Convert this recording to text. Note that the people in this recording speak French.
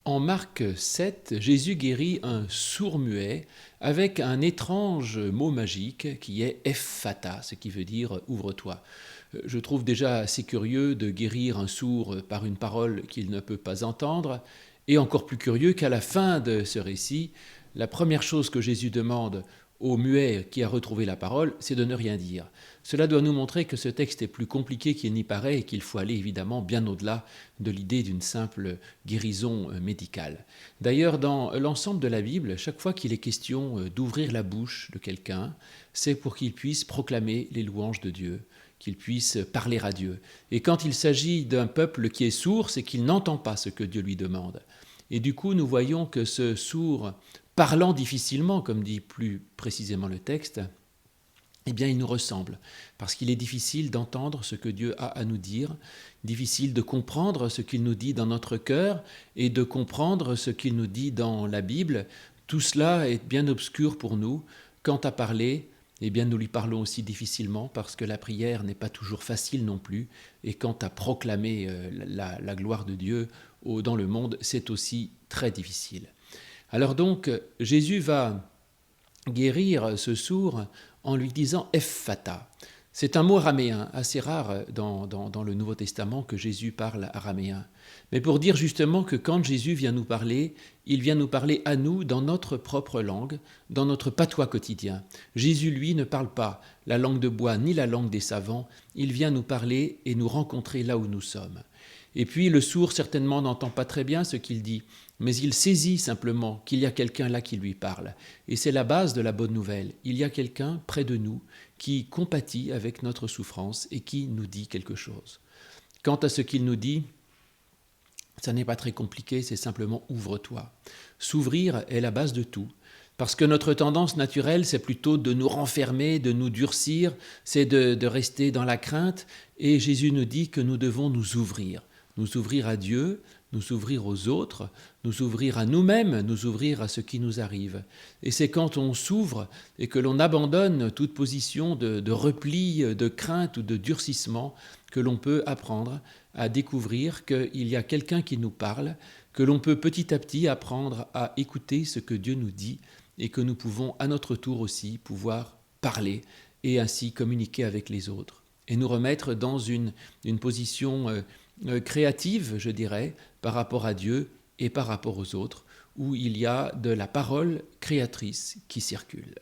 En Marc 7, Jésus guérit un sourd-muet avec un étrange mot magique qui est Ephphatha, ce qui veut dire ouvre-toi. Je trouve déjà assez curieux de guérir un sourd par une parole qu'il ne peut pas entendre, et encore plus curieux qu'à la fin de ce récit, la première chose que Jésus demande au muet qui a retrouvé la parole, c'est de ne rien dire. Cela doit nous montrer que ce texte est plus compliqué qu'il n'y paraît et qu'il faut aller évidemment bien au-delà de l'idée d'une simple guérison médicale. D'ailleurs, dans l'ensemble de la Bible, chaque fois qu'il est question d'ouvrir la bouche de quelqu'un, c'est pour qu'il puisse proclamer les louanges de Dieu, qu'il puisse parler à Dieu. Et quand il s'agit d'un peuple qui est sourd, c'est qu'il n'entend pas ce que Dieu lui demande. Et du coup, nous voyons que ce sourd, parlant difficilement, comme dit plus précisément le texte, eh bien, il nous ressemble, parce qu'il est difficile d'entendre ce que Dieu a à nous dire, difficile de comprendre ce qu'il nous dit dans notre cœur et de comprendre ce qu'il nous dit dans la Bible. Tout cela est bien obscur pour nous. Quant à parler, eh bien, nous lui parlons aussi difficilement, parce que la prière n'est pas toujours facile non plus. Et quant à proclamer la gloire de Dieu dans le monde, c'est aussi très difficile. Alors donc, Jésus va guérir ce sourd en lui disant « Ephphatha ». C'est un mot araméen, assez rare dans le Nouveau Testament que Jésus parle araméen. Mais pour dire justement que quand Jésus vient nous parler, il vient nous parler à nous dans notre propre langue, dans notre patois quotidien. Jésus, lui, ne parle pas la langue de bois ni la langue des savants, il vient nous parler et nous rencontrer là où nous sommes. Et puis le sourd certainement n'entend pas très bien ce qu'il dit, mais il saisit simplement qu'il y a quelqu'un là qui lui parle. Et c'est la base de la bonne nouvelle. Il y a quelqu'un près de nous qui compatit avec notre souffrance et qui nous dit quelque chose. Quant à ce qu'il nous dit, ça n'est pas très compliqué, c'est simplement « ouvre-toi ». S'ouvrir est la base de tout. Parce que notre tendance naturelle, c'est plutôt de nous renfermer, de nous durcir, c'est de rester dans la crainte. Et Jésus nous dit que nous devons nous ouvrir à Dieu, nous ouvrir aux autres, nous ouvrir à nous-mêmes, nous ouvrir à ce qui nous arrive. Et c'est quand on s'ouvre et que l'on abandonne toute position de repli, de crainte ou de durcissement que l'on peut apprendre à découvrir qu'il y a quelqu'un qui nous parle, que l'on peut petit à petit apprendre à écouter ce que Dieu nous dit et que nous pouvons à notre tour aussi pouvoir parler et ainsi communiquer avec les autres. Et nous remettre dans une position créative, je dirais, par rapport à Dieu et par rapport aux autres, où il y a de la parole créatrice qui circule.